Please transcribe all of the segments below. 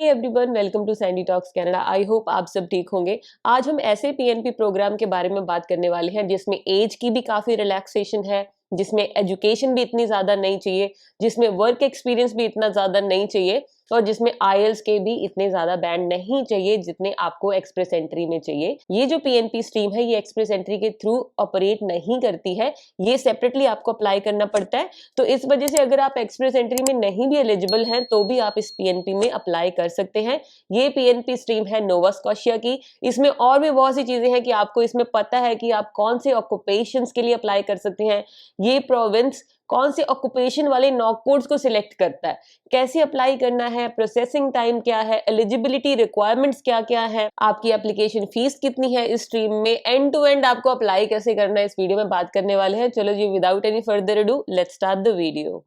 Everyone, welcome to Sandy talks Canada. I hope आप सब ठीक होंगे। आज हम ऐसे पीएनपी प्रोग्राम के बारे में बात करने वाले हैं जिसमें एज की भी काफी रिलैक्सेशन है, जिसमें एजुकेशन भी इतनी ज्यादा नहीं चाहिए, जिसमें वर्क एक्सपीरियंस भी इतना ज्यादा नहीं चाहिए और जिसमें आईएलटीएस के भी इतने ज्यादा बैंड नहीं चाहिए जितने आपको एक्सप्रेस एंट्री में चाहिए। ये जो पीएनपी स्ट्रीम है ये एक्सप्रेस एंट्री के थ्रू ऑपरेट नहीं करती है, ये सेपरेटली आपको अप्लाई करना पड़ता है। तो इस वजह से अगर आप एक्सप्रेस एंट्री में नहीं भी एलिजिबल हैं तो भी आप इस पीएनपी में अप्लाई कर सकते हैं। ये पीएनपी स्ट्रीम है नोवा स्कॉशिया की। इसमें और भी बहुत सी चीजें हैं कि आपको इसमें पता है कि आप कौन से ऑक्यूपेशंस के लिए अप्लाई कर सकते हैं, ये प्रोविंस कौन से ऑक्यूपेशन वाले नॉक कोड्स को सिलेक्ट करता है, कैसे अप्लाई करना है, प्रोसेसिंग टाइम क्या है, एलिजिबिलिटी रिक्वायरमेंट्स क्या क्या है, आपकी एप्लीकेशन फीस कितनी है, इस स्ट्रीम में एंड टू एंड आपको अप्लाई कैसे करना है, इस वीडियो में बात करने वाले हैं। चलो जी, without any further ado let's start the video.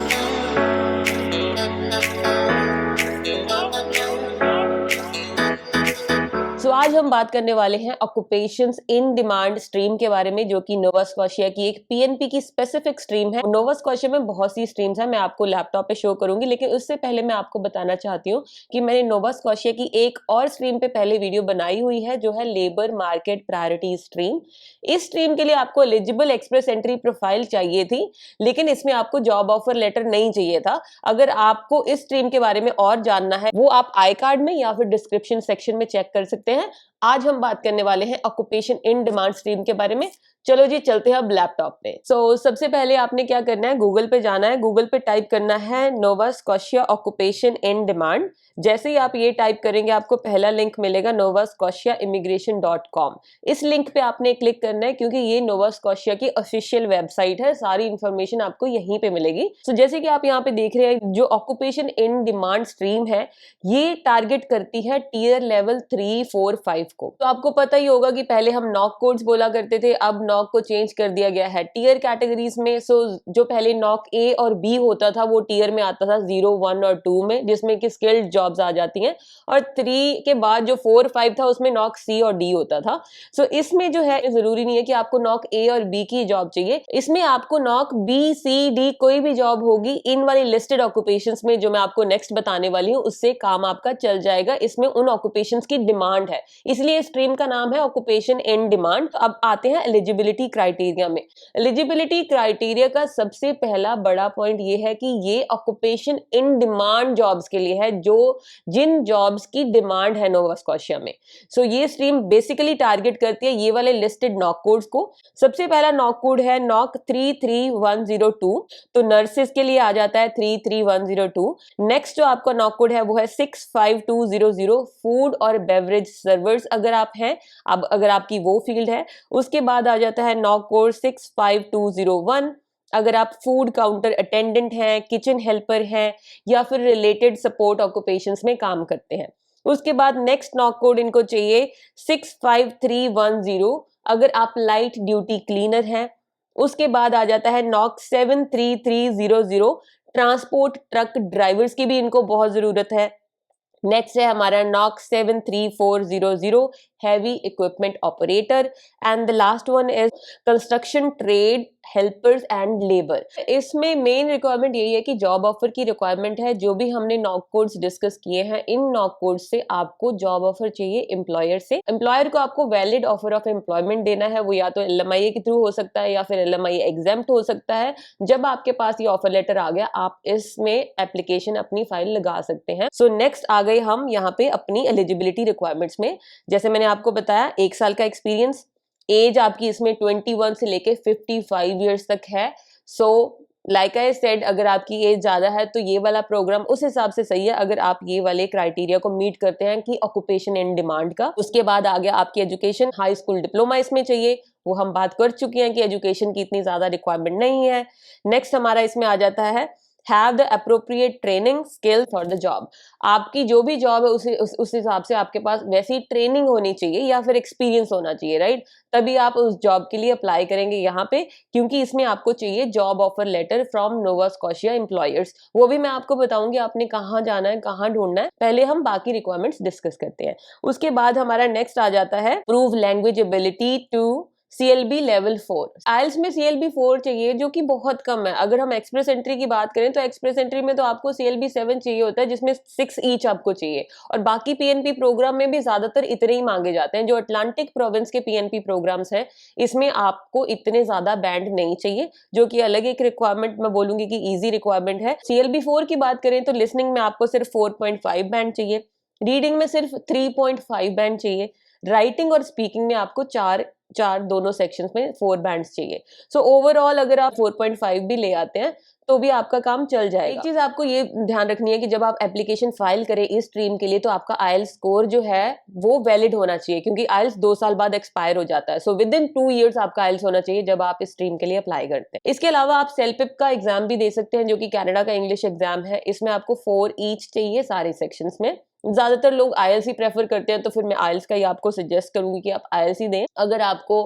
आज हम बात करने वाले हैं ऑक्यूपेशंस इन डिमांड स्ट्रीम के बारे में, जो कि नोवा स्कॉशिया की एक पीएनपी की स्पेसिफिक स्ट्रीम है। नोवा स्कॉशिया में बहुत सी स्ट्रीम्स हैं, मैं आपको लैपटॉप पे शो करूंगी, लेकिन उससे पहले मैं आपको बताना चाहती हूँ कि मैंने नोवा स्कॉशिया की एक और स्ट्रीम पे पहले वीडियो बनाई हुई है जो है लेबर मार्केट प्रायोरिटी स्ट्रीम। इस स्ट्रीम के लिए आपको एलिजिबल एक्सप्रेस एंट्री प्रोफाइल चाहिए थी, लेकिन इसमें आपको जॉब ऑफर लेटर नहीं चाहिए था। अगर आपको इस स्ट्रीम के बारे में और जानना है वो आप आई कार्ड में या फिर डिस्क्रिप्शन सेक्शन में चेक कर सकते हैं। आज हम बात करने वाले हैं ऑक्यूपेशन इन डिमांड स्ट्रीम के बारे में। चलो जी, चलते हैं अब लैपटॉप पे। सबसे पहले आपने क्या करना है, गूगल पे जाना है, गूगल पे टाइप करना है नोवा स्कॉशिया ऑक्यूपेशन इन डिमांड। जैसे ही आप ये टाइप करेंगे आपको पहला लिंक मिलेगा novascotiaimmigration.com। इस लिंक पे आपने क्लिक करना है क्योंकि ये नोवा स्कॉशिया की ऑफिशियल वेबसाइट है, सारी इंफॉर्मेशन आपको यहीं पे मिलेगी। जैसे कि आप यहाँ पे देख रहे हैं, जो ऑक्यूपेशन इन डिमांड स्ट्रीम है ये टारगेट करती है टीयर लेवल 3, 4, 5 को। तो आपको पता ही होगा कि पहले हम नॉक कोड्स बोला करते थे, अब नॉक को चेंज कर दिया गया है टीयर कैटेगरीज में। जो पहले नॉक ए और बी होता था वो टीयर में आता था 0, 1 और 2 में, जिसमें कि स्किल्ड जॉब्स आ जाती हैं, और 3 के बाद जो 4, 5 था उसमें नॉक सी और डी होता था। इसमें जो है जरूरी नहीं है कि आपको नॉक ए और बी की जॉब चाहिए, इसमें आपको नॉक बी, सी, डी कोई भी जॉब होगी इन वाली लिस्टेड ऑक्यूपेशंस में जो मैं आपको नेक्स्ट बताने वाली हूँ, उससे काम आपका चल जाएगा। इसमें उन ऑक्यूपेशंस की डिमांड है, इसलिए स्ट्रीम का नाम है ऑक्यूपेशन इन डिमांड। अब आते हैं एलिजिबिलिटी क्राइटेरिया में। एलिजिबिलिटी क्राइटेरिया का सबसे पहला बड़ा पॉइंट ये है कि ये ऑक्यूपेशन इन डिमांड जॉब्स के लिए है, जो जिन जॉब्स की डिमांड है नोवा स्कॉशिया में। ये स्ट्रीम बेसिकली टारगेट करती है ये वाले लिस्टेड नॉक कोड्स को। सबसे पहला नॉक कोड है नॉक 33102, तो नर्सेस के लिए आ जाता है 33102। नेक्स्ट जो आपका नॉक कोड है वो है 65200, फूड और बेवरेज सर्वर्स अगर आप हैं, अब अगर आपकी वो फील्ड है। उसके बाद आ जाता है नॉक कोड 65201, अगर आप फूड काउंटर अटेंडेंट हैं, किचन हेल्पर हैं या फिर रिलेटेड सपोर्ट ऑक्यूपेशंस में काम करते हैं। उसके बाद नेक्स्ट नॉक कोड इनको चाहिए 65310, अगर आप लाइट ड्यूटी क्लीनर हैं। उसके बाद आ जाता है नॉक 73300, ट्रांसपोर्ट ट्रक ड्राइवर्स की भी इनको बहुत जरूरत है। नेक्स्ट है हमारा knock 73400, heavy equipment operator, and the last one is construction trade helpers and labour. इसमें मेन रिक्वायरमेंट यही है कि जॉब ऑफर की रिक्वायरमेंट है। जो भी हमने नॉक कोड्स डिस्कस किए हैं, इन नॉक कोड्स से आपको जॉब ऑफर चाहिए एम्प्लॉयर से। एम्प्लॉयर को आपको वैलिड ऑफर ऑफ एम्प्लॉयमेंट देना है, वो या तो एलएमआईए के थ्रू हो सकता है या फिर एलएमआईए एग्जेम्प्ट हो सकता है। जब आपके पास ये ऑफर लेटर आ गया, आप इसमें एप्लीकेशन अपनी फाइल लगा सकते हैं। नेक्स्ट आ गए हम यहाँ पे अपनी एलिजिबिलिटी रिक्वायरमेंट्स में। जैसे मैंने आपको बताया, 1 साल का एक्सपीरियंस, एज आपकी इसमें 21 से लेके 55 ईयर्स तक है। लाइक आई सेड, अगर आपकी एज ज्यादा है तो ये वाला प्रोग्राम उस हिसाब से सही है, अगर आप ये वाले क्राइटेरिया को मीट करते हैं कि ऑक्यूपेशन इन डिमांड का। उसके बाद आ गया आपकी एजुकेशन, हाई स्कूल डिप्लोमा इसमें चाहिए, वो हम बात कर चुके हैं कि एजुकेशन की इतनी ज्यादा रिक्वायरमेंट नहीं है। नेक्स्ट हमारा इसमें आ जाता है have the appropriate training skill for the job. आपकी जो भी जॉब है उस हिसाब से आपके पास वैसी ट्रेनिंग होनी चाहिए या फिर एक्सपीरियंस होना चाहिए, राइट? तभी आप उस जॉब के लिए अप्लाई करेंगे यहाँ पे, क्योंकि इसमें आपको चाहिए job offer letter from Nova Scotia employers. वो भी मैं आपको बताऊंगी आपने कहाँ जाना है, कहाँ ढूंढना है। पहले हम बाकी रिक्वायरमेंट्स डिस्कस करते हैं। उसके बाद हमारा नेक्स्ट आ जाता है prove language ability to CLB level 4। IELTS में CLB 4 चाहिए, जो कि बहुत कम है। अगर हम एक्सप्रेस एंट्री की बात करें तो एक्सप्रेस एंट्री में तो आपको CLB 7 चाहिए होता है, जिसमें 6 ईच आपको चाहिए। और बाकी PNP प्रोग्राम में भी ज्यादातर इतने ही मांगे जाते हैं। जो अटलांटिक प्रोविंस के PNP प्रोग्राम्स हैं, इसमें आपको इतने ज्यादा बैंड नहीं चाहिए, जो कि अलग एक रिक्वायरमेंट मैं बोलूंगी कि ईजी रिक्वायरमेंट है। CLB 4 की बात करें तो लिसनिंग में आपको सिर्फ 4.5 बैंड चाहिए, रीडिंग में सिर्फ 3.5 बैंड चाहिए, राइटिंग और स्पीकिंग में आपको चार चार दोनों सेक्शंस में 4 बैंड्स चाहिए। सो ओवरऑल अगर आप 4.5 भी ले आते हैं तो भी आपका काम चल जाएगा। एक चीज आपको ये ध्यान रखनी है कि जब आप एप्लीकेशन फाइल करें इस स्ट्रीम के लिए, तो आपका आइल्स स्कोर जो है वो वैलिड होना चाहिए, क्योंकि आइल्स 2 साल बाद एक्सपायर हो जाता है। सो विद इन 2 इयर्स आपका आइल्स होना चाहिए जब आप इस स्ट्रीम के लिए अप्लाई करते हैं। इसके अलावा आप सेलपिप का एग्जाम भी दे सकते हैं, जो कि कनाडा का इंग्लिश एग्जाम है। इसमें आपको 4 ईच चाहिए सारे सेक्शंस में। ज्यादातर लोग आईएलस ही प्रेफर करते हैं, तो फिर मैं आईएलस का ही आपको सजेस्ट करूंगी कि आप आईएलस ही दें। अगर आपको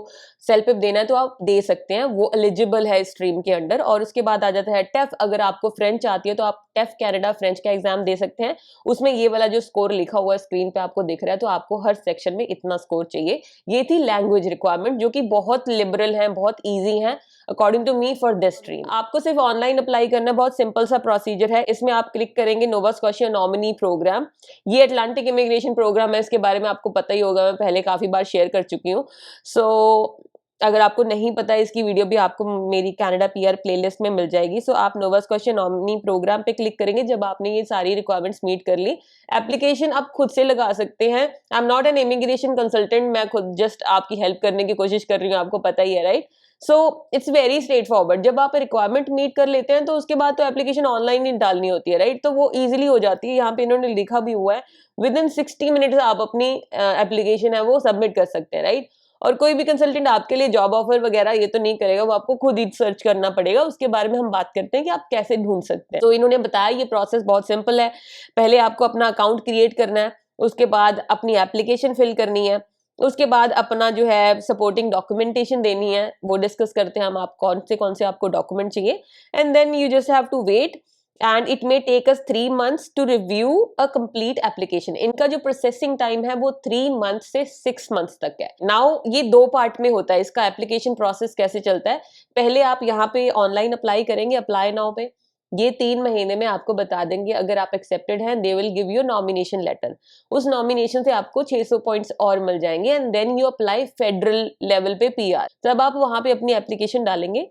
सेल्फ देना है तो आप दे सकते हैं, वो एलिजिबल है स्ट्रीम के अंडर। और उसके बाद आ जाता है टेफ। अगर आपको फ्रेंच आती है तो आप टेफ कनाडा फ्रेंच का एग्जाम दे सकते हैं। उसमें ये वाला जो स्कोर लिखा हुआ है स्क्रीन पे आपको दिख रहा है, तो आपको हर सेक्शन में इतना स्कोर चाहिए। ये थी लैंग्वेज रिक्वायरमेंट, जो कि बहुत लिबरल है, बहुत ईजी है according to me for this stream. आपको सिर्फ ऑनलाइन अप्लाई करना, बहुत सिंपल सा प्रोसीजर है। इसमें आप क्लिक करेंगे नोवा स्कॉशिया नॉमिनी प्रोग्राम। ये अटलांटिक इमिग्रेशन प्रोग्राम है, इसके बारे में आपको पता ही होगा, मैं पहले काफी बार शेयर कर चुकी हूँ। सो अगर आपको नहीं पता है, इसकी वीडियो भी आपको मेरी कनाडा पीआर प्लेलिस्ट में मिल जाएगी। सो आप नोवा स्कॉशिया नॉमिनी प्रोग्राम पे क्लिक करेंगे। जब आपने ये सारी रिक्वायरमेंट्स मीट कर ली, एप्लीकेशन आप खुद से लगा सकते हैं। I am not an immigration consultant, मैं खुद जस्ट आपकी हेल्प करने की कोशिश कर रही हूँ, आपको पता ही है, right. So it's very straight forward. जब आप रिक्वायरमेंट मीट कर लेते हैं तो उसके बाद तो एप्लीकेशन ऑनलाइन ही डालनी होती है, राइट। तो वो इजीली हो जाती है। यहाँ पे इन्होंने लिखा भी हुआ है विद इन 60 मिनट्स आप अपनी एप्लीकेशन है वो सबमिट कर सकते हैं, राइट। और कोई भी कंसल्टेंट आपके लिए जॉब ऑफर वगैरह ये तो नहीं करेगा, वो आपको खुद ही सर्च करना पड़ेगा। उसके बारे में हम बात करते हैं कि आप कैसे ढूंढ सकते हैं। तो इन्होंने बताया ये प्रोसेस बहुत सिंपल है। पहले आपको अपना अकाउंट क्रिएट करना है, उसके बाद अपनी एप्लीकेशन फिल करनी है, उसके बाद अपना जो है सपोर्टिंग डॉक्यूमेंटेशन देनी है। वो डिस्कस करते हैं हम, आप कौन से आपको डॉक्यूमेंट चाहिए। And then you just have to wait and it may take us 3 months to review a complete application. इनका जो प्रोसेसिंग टाइम है वो 3 months से 6 months तक है। नाउ ये 2 पार्ट में होता है। इसका एप्लीकेशन प्रोसेस कैसे चलता है, पहले आप यहाँ पे ऑनलाइन अप्लाई करेंगे, अप्लाई नाउ पे। ये 3 महीने में आपको बता देंगे अगर आप एक्सेप्टेड हैं, they will give you nomination letter. उस नॉमिनेशन से आपको 600 पॉइंट्स और मिल जाएंगे and then you apply federal level पे पीआर। जब आप वहां पे अपनी एप्लीकेशन डालेंगे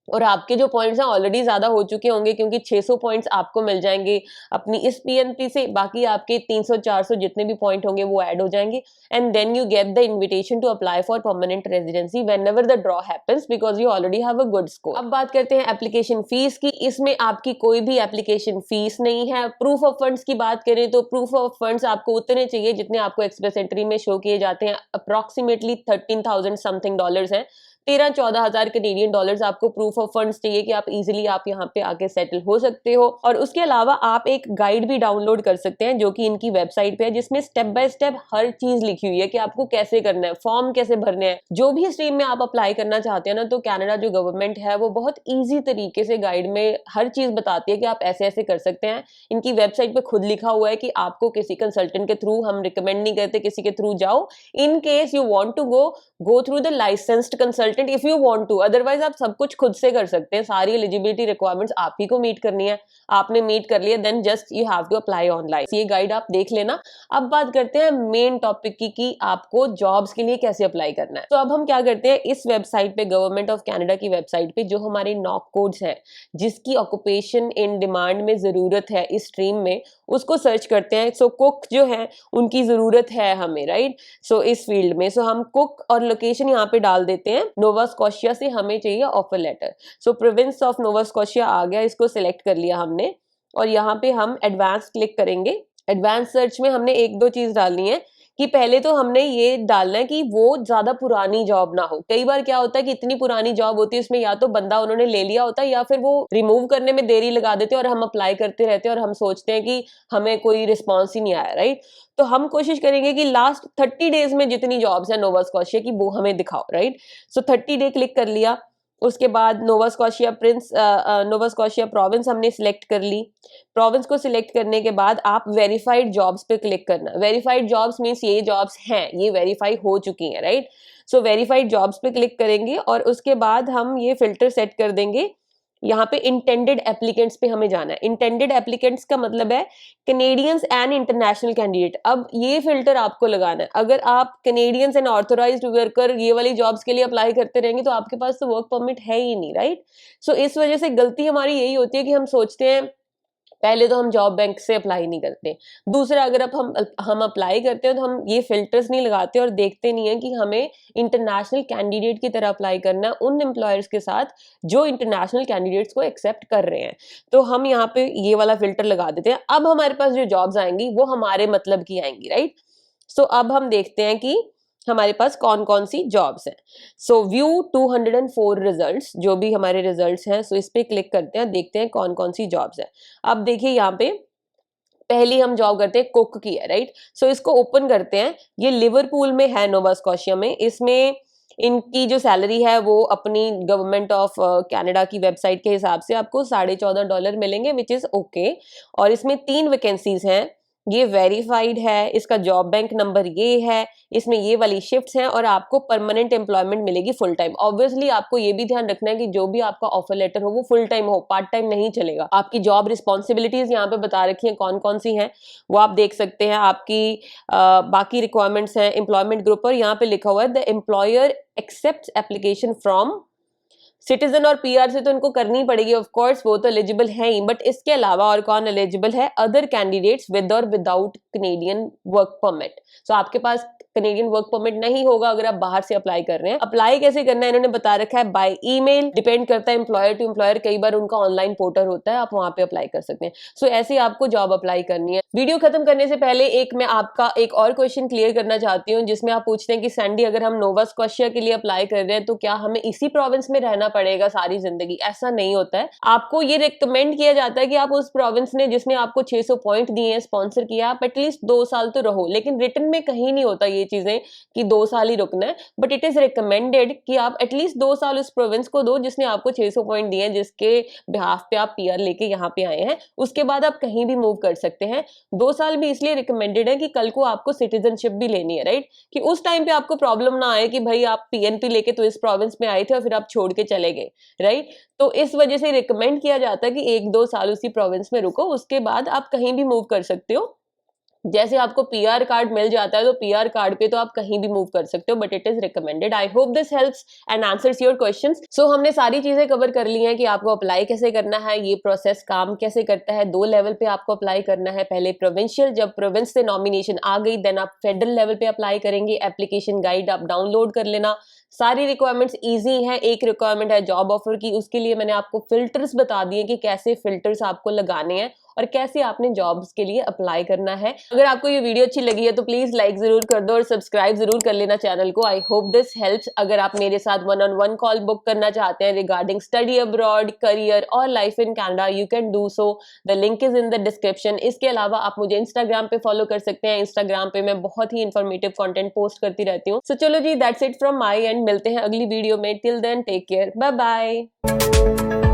और आपके जो पॉइंट्स हैं ऑलरेडी ज्यादा हो चुके होंगे, क्योंकि 600 पॉइंट्स आपको मिल जाएंगे अपनी इस पीएनपी से, बाकी आपके 300-400 जितने भी पॉइंट होंगे वो ऐड हो जाएंगे। And then you get the invitation to apply for permanent residency whenever the draw happens, because you already have a good score. अब बात करते हैं एप्लीकेशन फीस की। इसमें आपकी कोई भी एप्लीकेशन फीस नहीं है। प्रूफ ऑफ फंड्स की बात करें तो प्रूफ ऑफ फंड्स आपको उतने चाहिए जितने आपको एक्सप्रेस एंट्री में शो किए जाते हैं। अप्रोक्सीमेटली 13,000 समथिंग डॉलर्स हैं। 13-14 हजार कैनेडियन डॉलर्स आपको प्रूफ ऑफ फंड्स चाहिए कि आप इजीली आप यहाँ पे आके सेटल हो सकते हो। और उसके अलावा आप एक गाइड भी डाउनलोड कर सकते हैं, जो कि इनकी वेबसाइट पे है, जिसमें स्टेप बाय स्टेप हर चीज लिखी हुई है कि आपको कैसे करना है, फॉर्म कैसे भरने हैं। जो भी स्ट्रीम में आप अप्लाई करना चाहते हैं ना, तो कनाडा जो गवर्नमेंट है वो बहुत ईजी तरीके से गाइड में हर चीज बताती है कि आप ऐसे ऐसे कर सकते हैं। इनकी वेबसाइट पे खुद लिखा हुआ है कि आपको किसी कंसल्टेंट के थ्रू हम रिकमेंड नहीं करते, किसी के थ्रू जाओ। In case you want to go through the licensed consultant if you want to, otherwise आप सब कुछ खुद से कर सकते हैं। सारी एलिजिबिलिटी रिक्वायरमेंट्स आप ही को मीट करनी है। आपने मीट कर लिया, then just you have to apply online. ये गाइड आप देख लेना। अब बात करते हैं मेन टॉपिक की कि आपको जॉब्स के लिए कैसे अप्लाई करना है। तो अब हम क्या करते हैं, इस वेबसाइट पे, गवर्नमेंट ऑफ कनाडा की वेबसाइट पे, जो हमारे नॉक कोड्स हैं जिसकी ऑक्यूपेशन इन डिमांड में जरूरत है इस स्ट्रीम में, उसको सर्च करते हैं। सो कुक जो है उनकी जरूरत है हमें, राइट। सो इस फील्ड में हम कुक और लोकेशन यहाँ पे डाल देते हैं। नोवा स्कॉशिया से हमें चाहिए offer letter. So province of Nova Scotia आ गया, इसको सिलेक्ट कर लिया हमने। और यहाँ पे हम एडवांस क्लिक करेंगे। एडवांस सर्च में हमने 1-2 चीज डालनी है कि पहले तो हमने ये डालना है कि वो ज्यादा पुरानी जॉब ना हो। कई बार क्या होता है कि इतनी पुरानी जॉब होती है, उसमें या तो बंदा उन्होंने ले लिया होता है या फिर वो रिमूव करने में देरी लगा देते हैं और हम अप्लाई करते रहते हैं और हम सोचते हैं कि हमें कोई रिस्पॉन्स ही नहीं आया, राइट। तो हम कोशिश करेंगे कि लास्ट 30 डेज में जितनी जॉब्स है नोवा स्कॉशिया की वो हमें दिखाओ, राइट। सो 30 डे क्लिक कर लिया। उसके बाद नोवा स्कॉशिया प्रोविंस हमने सिलेक्ट कर ली। प्रोविंस को सिलेक्ट करने के बाद आप वेरीफाइड जॉब्स पे क्लिक करना। वेरीफाइड जॉब्स मीन्स ये जॉब्स हैं, ये वेरीफाई हो चुकी हैं, राइट। सो वेरीफाइड जॉब्स पे क्लिक करेंगे और उसके बाद हम ये फिल्टर सेट कर देंगे। यहाँ पे इंटेंडेड एप्लीकेंट्स पे हमें जाना है। इंटेंडेड एप्लीकेंट्स का मतलब है कैनेडियंस एंड इंटरनेशनल कैंडिडेट। अब ये फिल्टर आपको लगाना है। अगर आप कैनेडियंस एंड ऑथराइज्ड वर्कर ये वाली जॉब्स के लिए अप्लाई करते रहेंगे तो आपके पास तो वर्क परमिट है ही नहीं, राइट। सो इस वजह से गलती हमारी यही होती है कि हम सोचते हैं, पहले तो हम जॉब बैंक से अप्लाई नहीं करते, दूसरा अगर अब हम अप्लाई करते हैं तो हम ये फिल्टर्स नहीं लगाते और देखते नहीं है कि हमें इंटरनेशनल कैंडिडेट की तरह अप्लाई करना है उन एम्प्लॉयर्स के साथ जो इंटरनेशनल कैंडिडेट्स को एक्सेप्ट कर रहे हैं। तो हम यहाँ पे ये वाला फिल्टर लगा देते हैं। अब हमारे पास जो जॉब्स आएंगी वो हमारे मतलब की आएंगी, राइट। सो अब हम देखते हैं कि हमारे पास कौन कौन सी जॉब्स हैं। सो व्यू 204 रिजल्ट्स, जो भी हमारे रिजल्ट्स हैं, सो इस पे क्लिक करते हैं, देखते हैं कौन कौन सी जॉब्स हैं। अब देखिए यहाँ पे पहली हम जॉब करते हैं कुक की है, राइट। सो इसको ओपन करते हैं। ये लिवरपूल में है, नोवा स्कॉशिया में। इसमें इनकी जो सैलरी है वो अपनी गवर्नमेंट ऑफ कनाडा की वेबसाइट के हिसाब से आपको $14.5 मिलेंगे, विच इज ओके। और इसमें 3 वैकेंसीज हैं। ये वेरीफाइड है, इसका जॉब बैंक नंबर ये है, इसमें ये वाली शिफ्ट्स हैं और आपको परमानेंट एम्प्लॉयमेंट मिलेगी फुल टाइम। ऑब्वियसली आपको ये भी ध्यान रखना है कि जो भी आपका ऑफर लेटर हो वो फुल टाइम हो, पार्ट टाइम नहीं चलेगा। आपकी जॉब रिस्पॉन्सिबिलिटीज यहाँ पे बता रखी हैं कौन कौन सी हैं, वो आप देख सकते हैं। आपकी बाकी रिक्वायरमेंट्स हैं एम्प्लॉयमेंट ग्रुप पर, यहाँ पे लिखा हुआ है the employer accept application from citizen और पीआर से तो इनको करनी पड़ेगी ऑफ कोर्स, वो तो एलिजिबल है ही, बट इसके अलावा और कौन एलिजिबल है, अदर कैंडिडेट्स विद और विदाउट कैनेडियन वर्क परमिट। सो आपके पास कैनेडियन वर्क परमिट नहीं होगा अगर आप बाहर से अप्लाई कर रहे हैं। अप्लाई कैसे करना है इन्होंने बता रखा है, बाय ईमेल, डिपेंड करता है एम्प्लॉयर टू एम्प्लॉयर, कई बार उनका ऑनलाइन पोर्टल होता है, आप वहां पे अप्लाई कर सकते हैं। सो ऐसे आपको जॉब अप्लाई करनी है। वीडियो खत्म करने से पहले मैं आपका एक और क्वेश्चन क्लियर करना चाहती हूँ, जिसमें आप पूछते हैं कि सैंडी अगर हम नोवा स्कॉशिया के लिए अप्लाई कर रहे हैं तो क्या हमें इसी प्रोविंस में रहना पड़ेगा सारी जिंदगी? ऐसा नहीं होता है। आपको ये रिकमेंड किया जाता है कि आप उस प्रोविंस ने जिसने आपको 600 पॉइंट दिए हैं, स्पॉन्सर किया, आप एटलीस्ट 2 साल तो रहो। लेकिन रिटन में कहीं नहीं होता ये चीजें कि 2 साल ही रुकना है, बट इट इज रिकमेंडेड कि आप एटलीस्ट 2 साल उस प्रोविंस को दो जिसने आपको 600 पॉइंट दिए हैं, जिसके बिहाफ पे आप पीआर लेके यहाँ पे आए हैं। उसके बाद आप कहीं भी मूव कर सकते हैं। 2 साल भी इसलिए रिकमेंडेड है कि कल को आपको सिटीजनशिप भी लेनी है, राइट, कि उस टाइम पे आपको प्रॉब्लम ना आए कि भाई आप पीएनपी लेके तो इस प्रोविंस में आए थे और फिर आप छोड़ के चले गए, राइट। तो इस वजह से रिकमेंड किया जाता है कि 1-2 साल उसी प्रोविंस में रुको, उसके बाद आप कहीं भी मूव कर सकते हो। जैसे आपको पीआर कार्ड मिल जाता है तो पीआर कार्ड पे तो आप कहीं भी मूव कर सकते हो, but it is recommended. I hope this helps and answers your questions. So हमने सारी चीजें कवर कर ली हैं कि आपको अप्लाई कैसे करना है, ये प्रोसेस काम कैसे करता है। 2 लेवल पे आपको अप्लाई करना है, पहले प्रोविंशियल, जब प्रोविंस से नॉमिनेशन आ गई देन आप फेडरल लेवल पे अप्लाई करेंगे। एप्लीकेशन गाइड आप डाउनलोड कर लेना। सारी रिक्वायरमेंट्स इजी हैं। एक रिक्वायरमेंट है जॉब ऑफर की, उसके लिए मैंने आपको फिल्टर्स बता दिए कि कैसे फिल्टर्स आपको लगाने हैं और कैसे आपने जॉब्स के लिए अप्लाई करना है। अगर आपको ये वीडियो अच्छी लगी है तो प्लीज लाइक जरूर कर दो और सब्सक्राइब जरूर कर लेना चैनल को। आई होप दिस हेल्प्स। अगर आप मेरे साथ 1-on-1 कॉल बुक करना चाहते हैं रिगार्डिंग स्टडी अब्रॉड, करियर और life in Canada, you can do so, the link is in the description. इसके अलावा आप मुझे इंस्टाग्राम पे फॉलो कर सकते हैं। इंस्टाग्राम पे मैं बहुत ही इंफॉर्मेटिव कंटेंट पोस्ट करती रहती हूँ। सो चलो जी, that's it from my end. मिलते हैं अगली वीडियो में। Till then take care, bye bye.